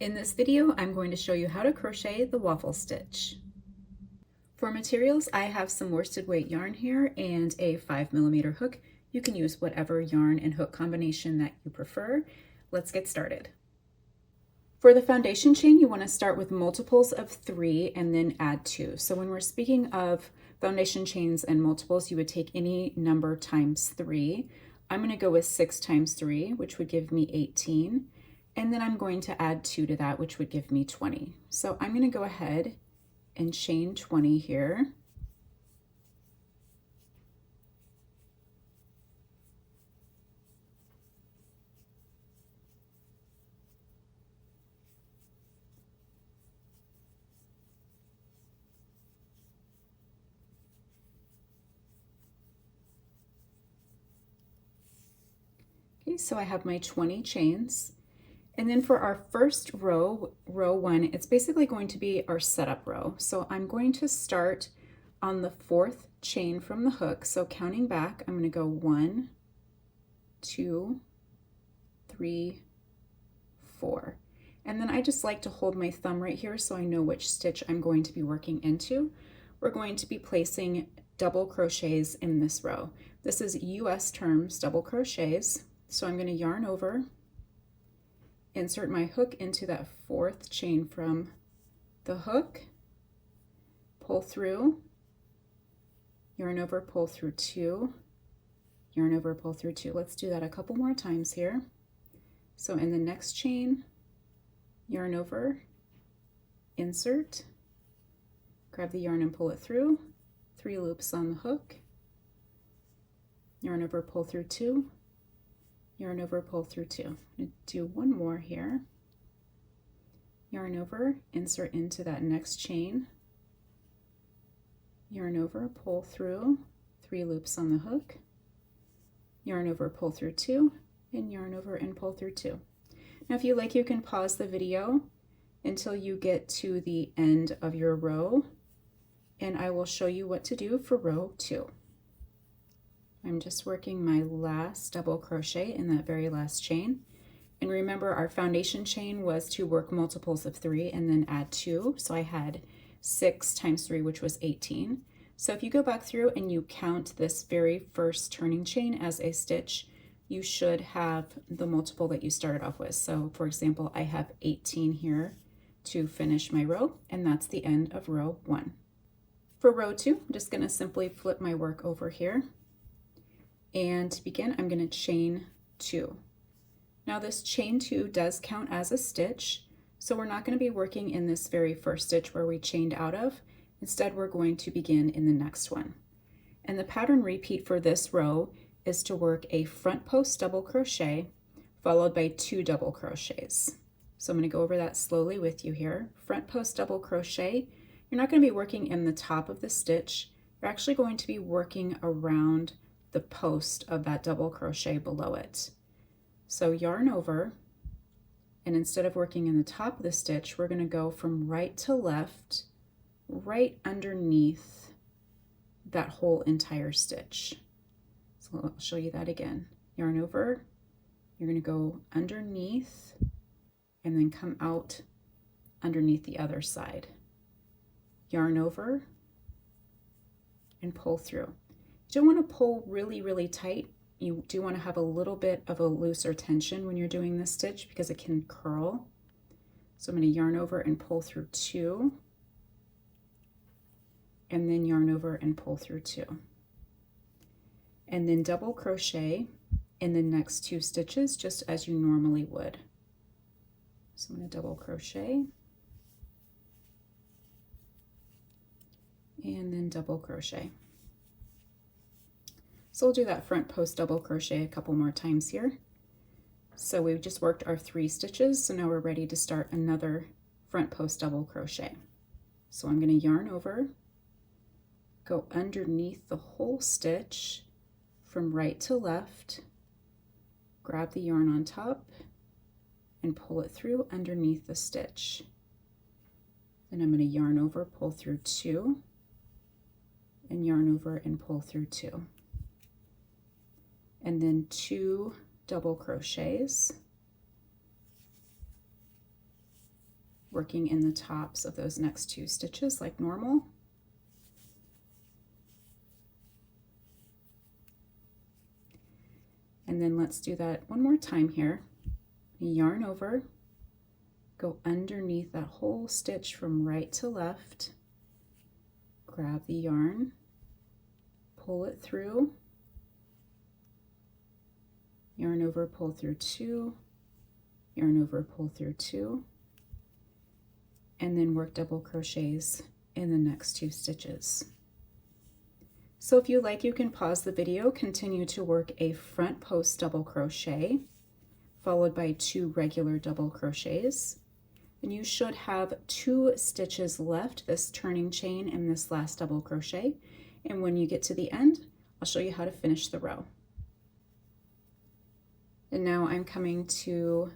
In this video, I'm going to show you how to crochet the waffle stitch. For materials, I have some worsted weight yarn here and a 5mm hook. You can use whatever yarn and hook combination that you prefer. Let's get started. For the foundation chain, you want to start with multiples of 3 and then add 2. So when we're speaking of foundation chains and multiples, you would take any number times 3. I'm going to go with 6 times 3, which would give me 18. And then I'm going to add 2 to that, which would give me 20. So I'm going to go ahead and chain 20 here. Okay, so I have my 20 chains. And then for our first row, row 1, it's basically going to be our setup row. So I'm going to start on the 4th chain from the hook. So counting back, I'm going to go 1, 2, 3, 4. And then I just like to hold my thumb right here so I know which stitch I'm going to be working into. We're going to be placing double crochets in this row. This is US terms double crochets. So I'm going to yarn over, insert my hook into that 4th chain from the hook, pull through, yarn over, pull through 2, yarn over, pull through 2. Let's do that a couple more times here. So in the next chain, yarn over, insert, grab the yarn and pull it through, 3 loops on the hook, yarn over, pull through 2, yarn over, pull through 2. I'm going to do one more here. Yarn over, insert into that next chain, yarn over, pull through, 3 loops on the hook, yarn over, pull through 2, and yarn over and pull through 2. Now if you like, you can pause the video until you get to the end of your row, and I will show you what to do for row 2. I'm just working my last double crochet in that very last chain. And remember, our foundation chain was to work multiples of 3 and then add 2. So I had 6 times 3, which was 18. So if you go back through and you count this very first turning chain as a stitch, you should have the multiple that you started off with. So for example, I have 18 here to finish my row, and that's the end of row 1. For row 2, I'm just going to simply flip my work over here. And to begin, I'm going to chain 2. Now this chain 2 does count as a stitch, so we're not going to be working in this very first stitch where we chained out of. Instead, we're going to begin in the next one. And the pattern repeat for this row is to work a front post double crochet followed by 2 double crochets. So I'm going to go over that slowly with you here. Front post double crochet, you're not going to be working in the top of the stitch. You're actually going to be working around the post of that double crochet below it. So yarn over, and instead of working in the top of the stitch, we're going to go from right to left, right underneath that whole entire stitch. So I'll show you that again. Yarn over, you're going to go underneath and then come out underneath the other side. Yarn over and pull through. You don't want to pull really, really tight. You do want to have a little bit of a looser tension when you're doing this stitch because it can curl. So I'm going to yarn over and pull through 2, and then yarn over and pull through 2. And then double crochet in the next 2 stitches just as you normally would. So I'm going to double crochet and then double crochet. So we'll do that front post double crochet a couple more times here. So we've just worked our 3 stitches, so now we're ready to start another front post double crochet. So I'm going to yarn over, go underneath the whole stitch from right to left, grab the yarn on top, and pull it through underneath the stitch. Then I'm going to yarn over, pull through 2, and yarn over and pull through 2. And then 2 double crochets, working in the tops of those next 2 stitches like normal. And then let's do that one more time here. Yarn over, go underneath that whole stitch from right to left, grab the yarn, pull it through, yarn over, pull through 2, yarn over, pull through 2, and then work double crochets in the next 2 stitches. So if you like, you can pause the video, continue to work a front post double crochet, followed by 2 regular double crochets. And you should have 2 stitches left, this turning chain and this last double crochet. And when you get to the end, I'll show you how to finish the row. And now I'm coming to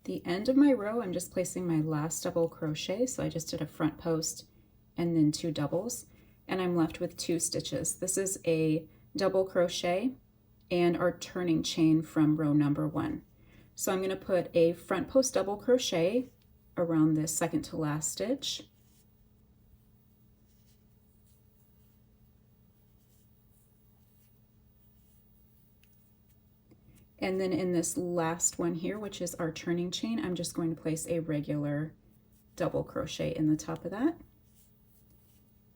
the end of my row. I'm just placing my last double crochet. So I just did a front post and then 2 doubles, and I'm left with 2 stitches. This is a double crochet and our turning chain from row number 1. So I'm going to put a front post double crochet around this second to last stitch. And then in this last one here, which is our turning chain, I'm just going to place a regular double crochet in the top of that.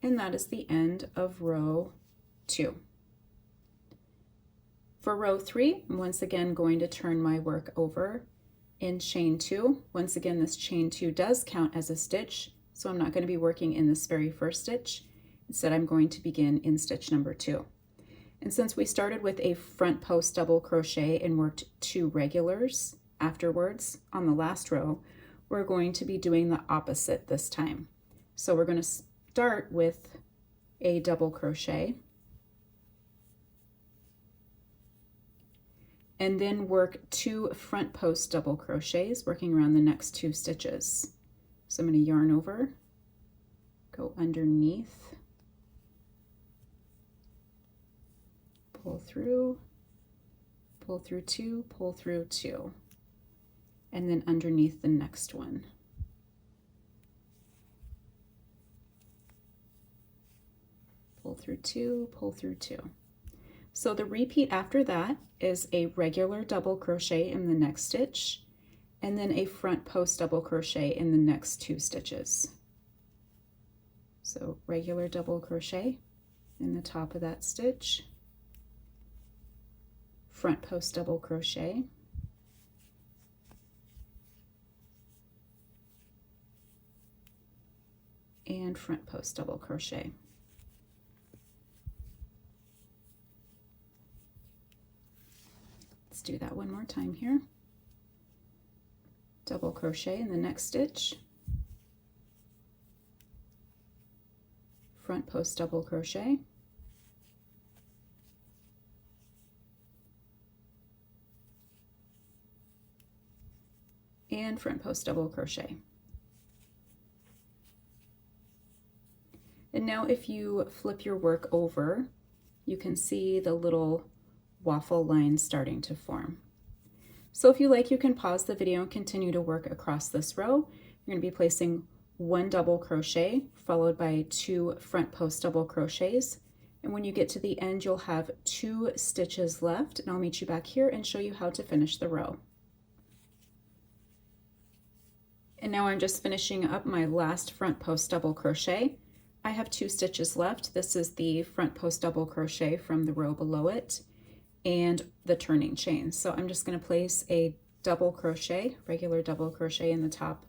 And that is the end of row 2. For row 3, I'm once again going to turn my work over in chain 2. Once again, this chain 2 does count as a stitch, so I'm not going to be working in this very first stitch. Instead, I'm going to begin in stitch number 2. And since we started with a front post double crochet and worked 2 regulars afterwards on the last row, we're going to be doing the opposite this time. So we're going to start with a double crochet and then work 2 front post double crochets, working around the next 2 stitches. So I'm going to yarn over, go underneath, pull through 2, pull through 2, and then underneath the next one. Pull through 2, pull through 2. So the repeat after that is a regular double crochet in the next stitch, and then a front post double crochet in the next 2 stitches. So regular double crochet in the top of that stitch, front post double crochet, and front post double crochet. Let's do that one more time here. Double crochet in the next stitch, front post double crochet, and front post double crochet. And now if you flip your work over, you can see the little waffle lines starting to form. So if you like, you can pause the video and continue to work across this row. You're going to be placing 1 double crochet followed by 2 front post double crochets. And when you get to the end, you'll have 2 stitches left, and I'll meet you back here and show you how to finish the row. And now I'm just finishing up my last front post double crochet. I have 2 stitches left. This is the front post double crochet from the row below it and the turning chain. So I'm just going to place a double crochet, regular double crochet in the top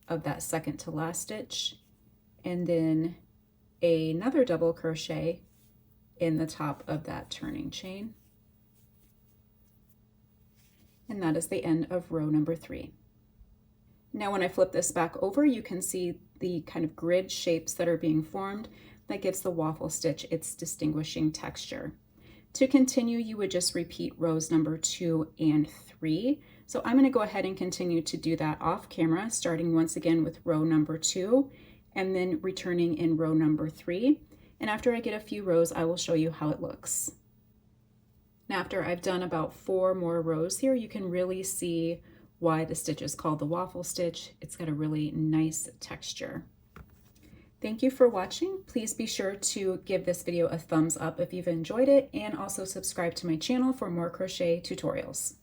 of that second to last stitch, and then another double crochet in the top of that turning chain. And that is the end of row number 3. Now when I flip this back over, you can see the kind of grid shapes that are being formed. That gives the waffle stitch its distinguishing texture. To continue, you would just repeat rows number 2 and 3. So I'm going to go ahead and continue to do that off camera, starting once again with row number 2 and then returning in row number 3. And after I get a few rows, I will show you how it looks. Now after I've done about 4 more rows here, you can really see why the stitch is called the waffle stitch. It's got a really nice texture. Thank you for watching. Please be sure to give this video a thumbs up if you've enjoyed it, and also subscribe to my channel for more crochet tutorials.